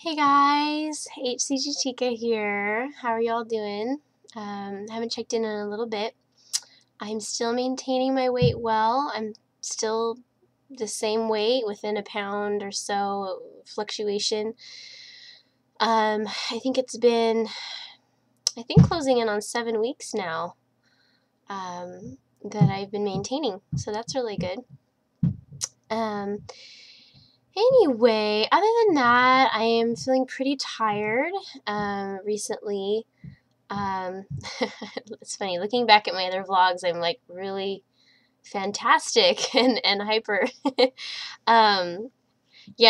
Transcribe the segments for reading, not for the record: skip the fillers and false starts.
Hey guys, HCGChica here. How are y'all doing? Haven't checked in a little bit. I'm still maintaining my weight well. I'm still the same weight within a pound or so fluctuation. I think it's been, closing in on 7 weeks now that I've been maintaining. So that's really good. Anyway, other than that, I am feeling pretty tired recently. It's funny, looking back at my other vlogs, I'm like really fantastic and hyper. Yeah,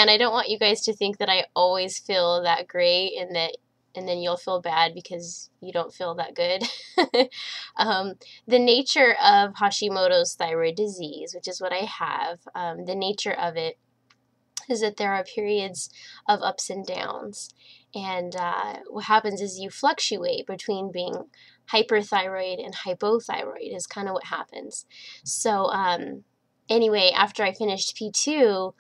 and I don't want you guys to think that I always feel that great and then you'll feel bad because you don't feel that good. The nature of Hashimoto's thyroid disease, which is what I have, the nature of it is that there are periods of ups and downs. And what happens is you fluctuate between being hyperthyroid and hypothyroid is kind of what happens. So anyway, after I finished P2,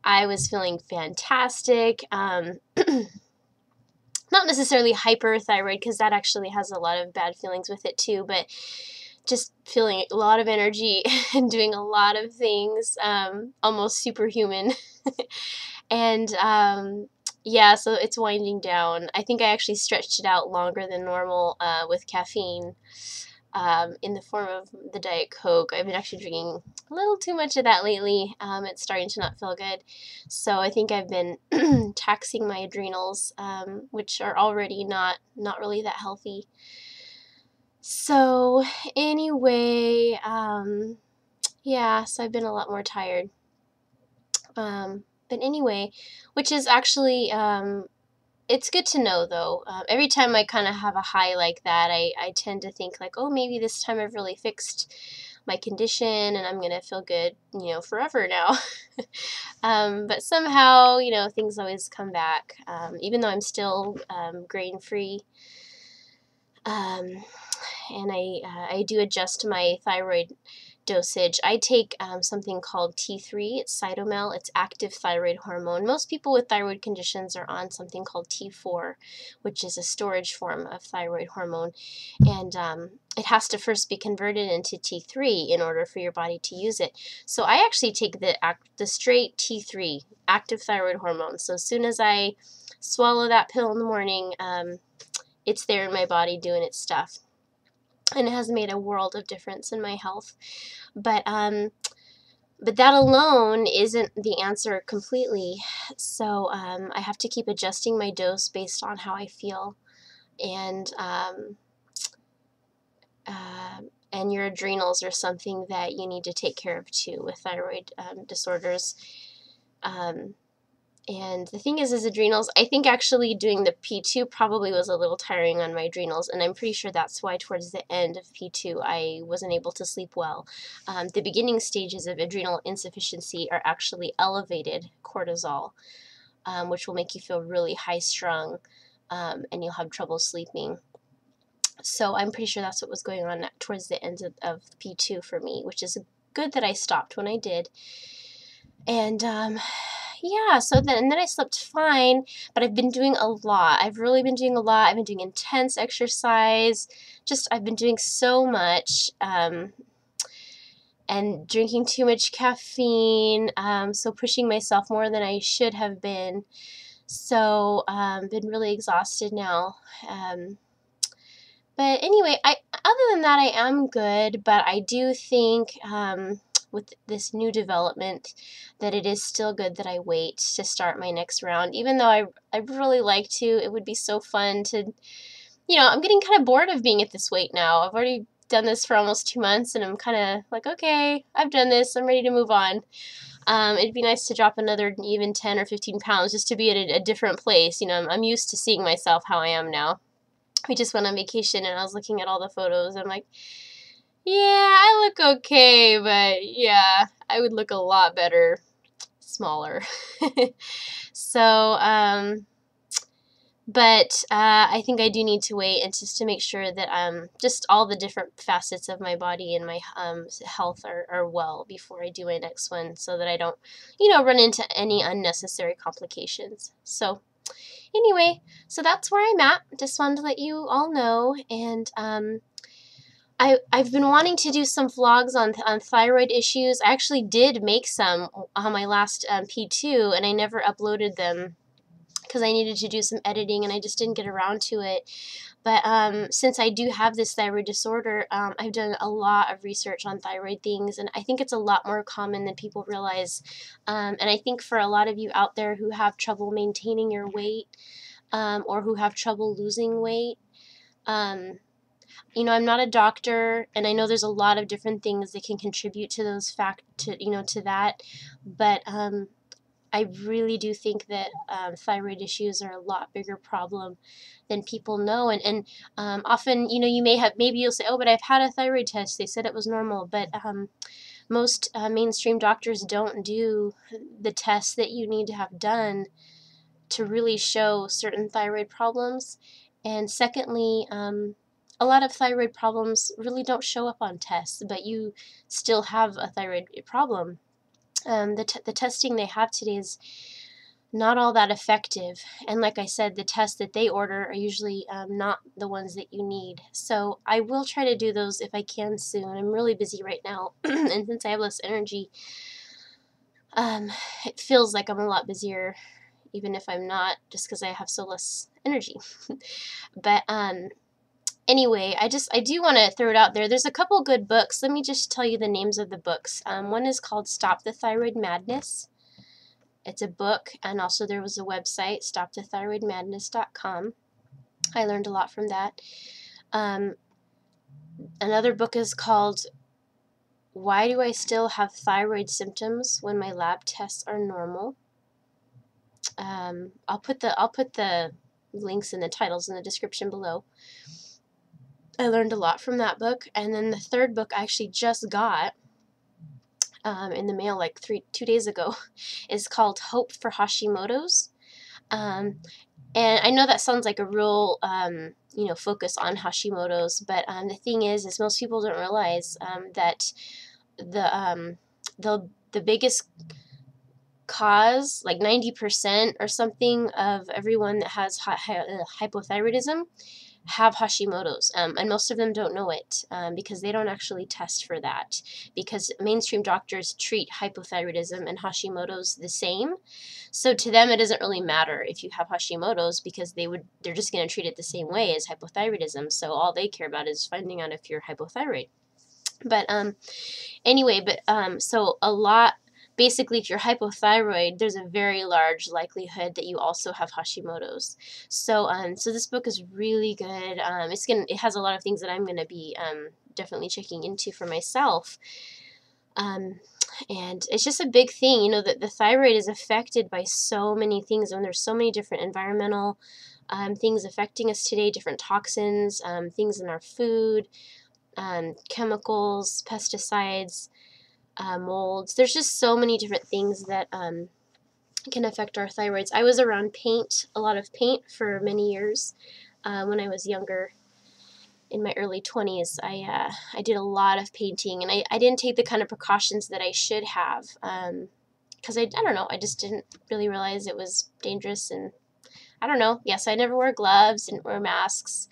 I was feeling fantastic. Not necessarily hyperthyroid because that actually has a lot of bad feelings with it too, but just feeling a lot of energy and doing a lot of things, almost superhuman. And yeah, so it's winding down. I think I actually stretched it out longer than normal with caffeine in the form of the Diet Coke. I've been actually drinking a little too much of that lately. It's starting to not feel good. So I think I've been taxing my adrenals, which are already not really that healthy. So anyway, yeah, so I've been a lot more tired. But anyway, which is actually, it's good to know though. Every time I kind of have a high like that, I tend to think like, oh, maybe this time I've really fixed my condition and I'm going to feel good, forever now. But somehow, things always come back, even though I'm still grain-free. And I do adjust my thyroid dosage. I take something called T3. It's Cytomel. It's active thyroid hormone. Most people with thyroid conditions are on something called T4, which is a storage form of thyroid hormone. And it has to first be converted into T3 in order for your body to use it. So I actually take the straight T3, active thyroid hormone. So as soon as I swallow that pill in the morning, it's there in my body doing its stuff. And it has made a world of difference in my health. But that alone isn't the answer completely. So I have to keep adjusting my dose based on how I feel. And your adrenals are something that you need to take care of too with thyroid disorders. And the thing is adrenals, I think actually doing the P2 probably was a little tiring on my adrenals, and I'm pretty sure that's why towards the end of P2 I wasn't able to sleep well. The beginning stages of adrenal insufficiency are actually elevated cortisol, which will make you feel really high-strung, and you'll have trouble sleeping. So I'm pretty sure that's what was going on towards the end of P2 for me, which is good that I stopped when I did. And yeah, so then I slept fine, but I've been doing a lot. I've really been doing a lot. I've been doing intense exercise. I've been doing so much, and drinking too much caffeine, so pushing myself more than I should have been. So, been really exhausted now. But anyway, other than that, I am good, but I do think, with this new development, that it is still good that I wait to start my next round. Even though I'd really like to, it would be so fun to, I'm getting kind of bored of being at this weight now. I've already done this for almost 2 months, and I'm kind of like, okay, I've done this, I'm ready to move on. It'd be nice to drop another even 10 or 15 pounds just to be at a different place. I'm used to seeing myself how I am now. We just went on vacation, and I was looking at all the photos, and I'm like, yeah, I look okay, but yeah, I would look a lot better smaller. So, but I think I do need to wait and just to make sure that just all the different facets of my body and my health are well before I do my next one, so that I don't, run into any unnecessary complications. So Anyway, so that's where I'm at. Just wanted to let you all know. And I've been wanting to do some vlogs on thyroid issues. I actually did make some on my last P2, and I never uploaded them because I needed to do some editing, and I just didn't get around to it. But since I do have this thyroid disorder, I've done a lot of research on thyroid things, and I think it's a lot more common than people realize. And I think for a lot of you out there who have trouble maintaining your weight, or who have trouble losing weight, you know, I'm not a doctor, and I know there's a lot of different things that can contribute to those to that, but I really do think that thyroid issues are a lot bigger problem than people know, and often, you know, maybe you'll say, oh, but I've had a thyroid test, they said it was normal, but most mainstream doctors don't do the tests that you need to have done to really show certain thyroid problems. And secondly, a lot of thyroid problems really don't show up on tests, but you still have a thyroid problem. The testing they have today is not all that effective, and like I said, the tests that they order are usually not the ones that you need. So I will try to do those if I can soon. I'm really busy right now, and since I have less energy, it feels like I'm a lot busier even if I'm not, just because I have so less energy. But anyway, I do want to throw it out there. There's a couple good books. Let me just tell you the names of the books. One is called Stop the Thyroid Madness. It's a book, and also there was a website, stopthethyroidmadness.com. I learned a lot from that. Another book is called Why Do I Still Have Thyroid Symptoms When My Lab Tests Are Normal? I'll put the links and the titles in the description below. I learned a lot from that book. And then the third book I actually just got in the mail like 2 days ago is called Hope for Hashimoto's. And I know that sounds like a real you know, focus on Hashimoto's, but the thing is most people don't realize that the biggest cause, like 90% or something of everyone that has hypothyroidism have Hashimoto's, and most of them don't know it because they don't actually test for that, because mainstream doctors treat hypothyroidism and Hashimoto's the same. So to them it doesn't really matter if you have Hashimoto's, because they're just going to treat it the same way as hypothyroidism. So all they care about is finding out if you're hypothyroid. But anyway, so a lot. Basically, if you're hypothyroid, there's a very large likelihood that you also have Hashimoto's. So, so this book is really good. It has a lot of things that I'm gonna be definitely checking into for myself. And it's just a big thing, you know, that the thyroid is affected by so many things, and there's so many different environmental things affecting us today, different toxins, things in our food, chemicals, pesticides. Molds. There's just so many different things that can affect our thyroids. I was around paint, a lot of paint, for many years when I was younger. In my early 20s, I did a lot of painting, and I didn't take the kind of precautions that I should have because I don't know, I just didn't really realize it was dangerous, and I don't know. Yes, I never wore gloves, didn't wear masks.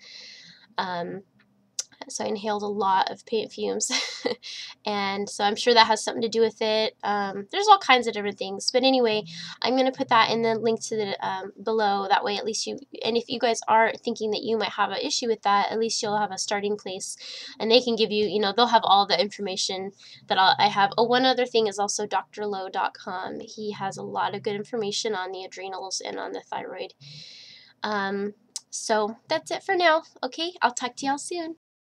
So I inhaled a lot of paint fumes, and so I'm sure that has something to do with it. There's all kinds of different things, but anyway, I'm going to put that in the link to the below. That way, at least and if you guys are thinking that you might have an issue with that, at least you'll have a starting place, and they can give you, you know, they'll have all the information that I have. Oh, one other thing is also drlow.com. He has a lot of good information on the adrenals and on the thyroid. So that's it for now. Okay, I'll talk to y'all soon.